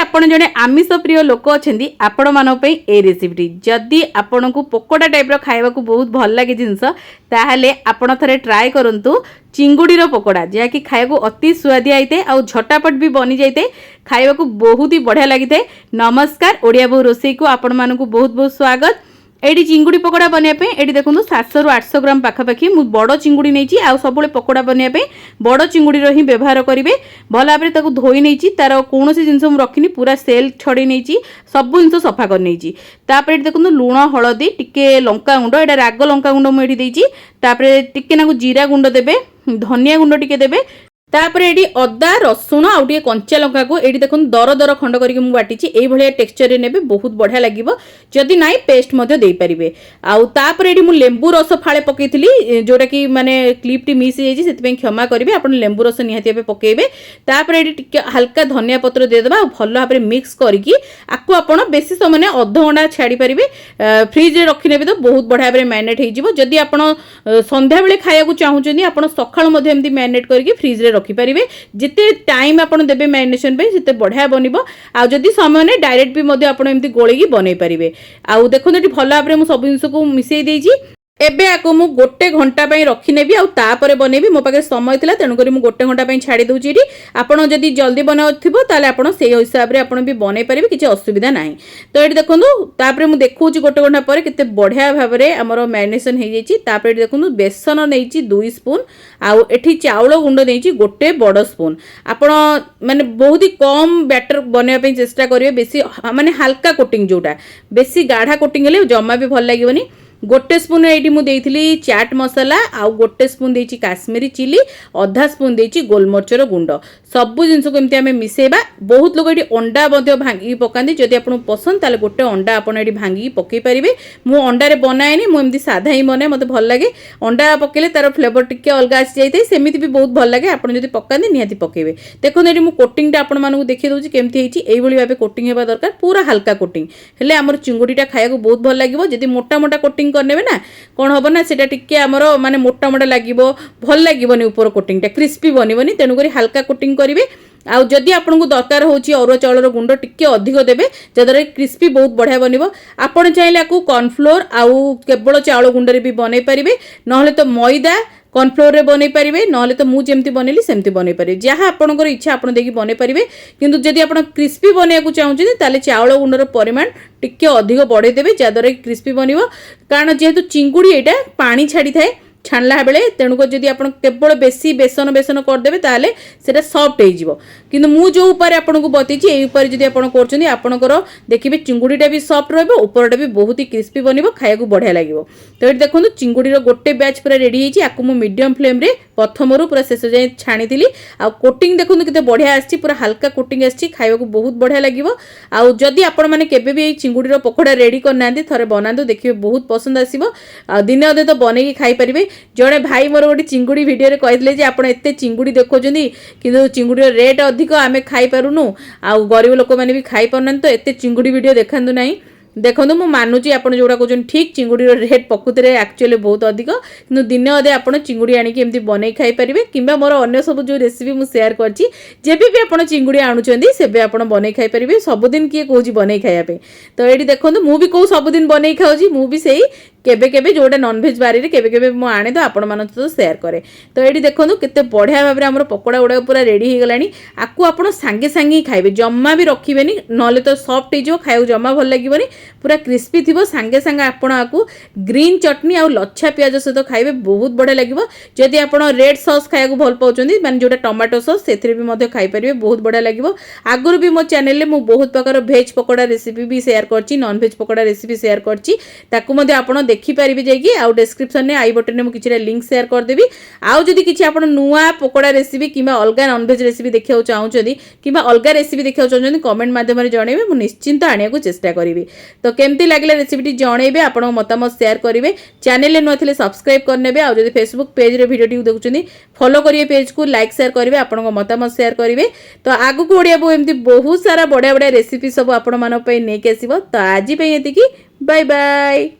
आपण जड़े आमिष प्रिय लोक अच्छा आपण मानी ए रेसिपी जदि आपण को पकोड़ा टाइप खावा बहुत भल लगे जिनस ताहले आपण थरे ट्राए करंतु चिंगुड़ीर पकोड़ा जहाँकि खाया अति स्वादिया होते आ झटापट भी बनी जाते खावा बहुत ही बढ़िया लगी था। नमस्कार ओडिया बहु रोसई को आपण मानकु बहुत बहुत स्वागत। एडी चिंगुड़ी पकोड़ा बनवाई ये देखो 700 ରୁ 800 ग्राम पाखापाखि मु बड़ चिंगुड़ी नहीं आउ सब पकोड़ा बनवाई बड़ चिंगुड़ी ही व्यवहार करेंगे। भल भाव में धोई नहीं तार कौन जिन रखनी पूरा सेल छड़ी नहीं सब जिन सफा कर नहीं तापर देखो लुण हलदी टिके लंका गुंड एटा राग लंका गुंड मुझे टिके नाकु जीरा गुंड देबे धनिया गुंड टिके देबे तापर ये अदा रसुण आउ टे कंचा लंका को ये देखो दर दर खंड करके बाटी ये भाया टेक्सचर ने बहुत बढ़िया लगे जदि नाई पेस्ट दे पारे। आउे ये मुझे लेंबू रस फाड़े पकई जोटा कि माने क्लिप टी मिस से क्षमा करेंगे आप लेंबू रस निहाती पकेबे तापर ये टिके हल्का धनिया पत्र देदेबा भल भाव में मिक्स करके आपको आप बेसी समय अध घंटा छाड़ी पारे फ्रिज रे रखी नेबे तो बहुत बढ़िया भाव मैरिनेट हो जदि आप संध्या बेले खाया चाहूँगी आप सकाळु मैरिनेट करके फ्रिज रे रखिपारे जिते टाइम आपन देबे मैरिनेशन पे जिते बढ़िया बनिबो आ जदि समय ने डायरेक्ट भी मध्य आपन एमती गोळेगी बनै पारिबे। आ देखो एटी भल भाबरे मु सब जिंस को मिसई देइची एबे आको मु गोटे घंटा पई रखी नेबी आ तापर बनेबी मो पाखे समय थिला तेनु करी मु गोटे घंटा पई छाडी दउची एटी आपन जदि जल्दी बनाउथिबो ताले आपन सेही हिसाब रे आपन भी बनै पारिबे किछि असुविधा नाही। तो एटी देखोनु तापर मु देखौची गोटे घंटा पर केते बढ़िया भाव रे हमरो मैरिनेशन हे जाईची। तापर एटी देखोनु बेसन नेइची 2 स्पून आउ एठी चाउल गुंड नेइची गोटे बड़ स्पून आपन माने बहुत ही कम बैटर बनेबा पई चेष्टा करिवे बेसी माने हल्का कोटिंग जोटा बेसी गाढ़ा कोटिंग हेले जम्मा भी भल लागिवनी। गोटे स्पून ये मुझे चाट मसला आउ गोटे स्पून देती काश्मीरी चिली अधा स्पून देती गोलमरचर गुंड सबू जिन को एमती आम मिसेबा। बहुत लोग ये अंडा भांगी पकाती जदि आपको पसंद ताले गोटे अंडा आप भांगी पकई पारे मु अंडारे बनाएनि मुझे साधा ही बनाए मत भल लगे अंडा पकेले तार फ्लेवर टिके अलग आसी जाए सेमती भी बहुत भल लगे आप पकाते निहाती पकेबे। देखो ये मुझे कोटिंग आपको देखिए दूसरी केमती होती भाव कोटिंग होगा दरकार पूरा हल्का कोटिंग हेले आमर चिंगुड़ीटा खाया बहुत भल लगे जदि मोटा मोटा कोटिंग करने ना कौन हम ना सेटा टिके आमर माने मोटा मोटा लगे भल लगे ऊपर कोटिंगटा क्रिस्पी बनबनी तेणुक हल्का कोटिंग करेंगे। आउ जदि आपको दरकार होची अरुआ चाउलर गुंड टिके अधिक देबे जदरे क्रिस्पी बहुत बढ़िया बनिबो। आपण चाहिले आकु कॉर्नफ्लोर आउ केवल चाउल गुंड रे भी बनै परिबे नहले तो मैदा कॉर्नफ्लोर रे बनै पारिबे नहले तो मु जेमती बनेली सेमती बनै पारे जहाँ आपनकर इच्छा आपण देखि बनै पारिबे। किंतु जदि आपण क्रिस्पी बनेया को चाहूछन ताले चाउल गुंडर परिमाण टिके अधिक बढ़े देबे जदरे क्रिस्पी बनिबो कारण जेहेतु चिंगुड़ी एटा पानी छाड़ी थाए छाणला बेले तेणुक जदि आप केवल बेसी बेसन बेसन करदे ताले सेटा सॉफ्ट हो किंतु मु जो ऊपर आपको बतईची ए ऊपर जदि आप करछन्ती आपनकर देखिबे चिंगुड़ीटा भी सॉफ्ट रहबो ऊपरटा भी बहुत ही क्रिस्पी बनिबो खाया बढ़िया लगिबो। तो ये देखो चिंगुड़ीर गोटे बैच पूरा रेडी होईची आकु मु मीडियम फ्लेम रे प्रथमरु पूरा शेष जाए छाणी आ कोटिंग देखो केते बढ़िया आछि पूरा हल्का कोटिंग आछि खाया बहुत बढ़िया लगिबो। आ जदि आपण माने केबे भी चिंगुड़ीर पकोड़ा रेडी करनांती थरे बनांतु देखिबे बहुत पसंद आसीबो आ दिने अधे तो बनेकी खाई परिबे। जड़े भाई मोर गोटे चिंगुड़ी वीडियो कहते जे आप एत चिंगुड़ी देखुं कि चिंगुड़ी रेट अधिक आम खाई पारुनु आउ गरीब लोक मैंने भी खाई पारना तो एत चिंगुड़ी वीडियो देखा ना देखो मु मानुची आप जोड़ा कहते ठीक चिंगुड़ी रेट प्रकृत में एक्चुअली बहुत अधिक कि दिन अदे आप चिंगुड़ी आनिकी एमती बनै खाई पारे कि मोर अन्य सब जो रेसिपी मुझे सेयार करछि जेबे भी आप चिंगुड़ी आणुचंदी सेबे आप बनै खाई पारे सबुदिन किए कहूँ बनै खाइबा। तो ये देखो मु भी कहूँ सबुदिन बनै खाऊँ मु भी सही केबे केबे जोटा नॉनवेज बारी रे केबे केबे मु आने तो आपण मान तो शेयर करे। तो ये देखो केते बढ़िया भाव में हमर पकोड़ा गुड़ा पूरा रेडी हो गलानी आकु आपण सांगे सांगे ही खाइबे जम्मा भी रखिबेनी नले तो सॉफ्ट हो खाया जम्मा भल लगिबनी पूरा क्रिस्पी थिबो सांगे सांगे आपण आकु ग्रीन चटनी आ लच्छा प्याज सहित खाइबे बहुत बढ़िया लगिबो। जदि आपण रेड सॉस खाया भल पाउचंदी माने जोटा टमाटो सॉस सेथरे भी मध्य खाई परिबे बहुत बढ़िया लगिबो। आगुर भी मो चैनल रे मु बहुत प्रकार वेज पकोड़ा रेसिपी भी शेयर करछि non veg pakora recipe share करछि ताकू मध्य आपण देखिपारे जाइए आउ डिस्क्रिप्शन में आई बटन में मुझे लिंक शेयर करदेवी। आउ जदि किसी आप नुआ पकोड़ा रेसिपी कि अलग नॉनवेज रेसिपी देखा चाहूँगी कि अलग रेसिपी देखा चाहते कमेंट माध्यम जनइबे मुझे निश्चिंत आने को चेष्टा करी। तो केमती लगे रेसिपी जनइबे आप मतामत शेयर करेंगे चैनल नुआ थे सब्सक्राइब करने आउ जदि फेसबुक पेज रे वीडियो देखुं फॉलो करिए पेज को लाइक शेयर करेंगे आप मतामत शेयर करेंगे। तो आगु को ओडिया बहु एमती बहुत सारा बढ़िया बढ़िया रेसिपी सब आपण मानक नहीं आसो। तो आज ये बाय बाय।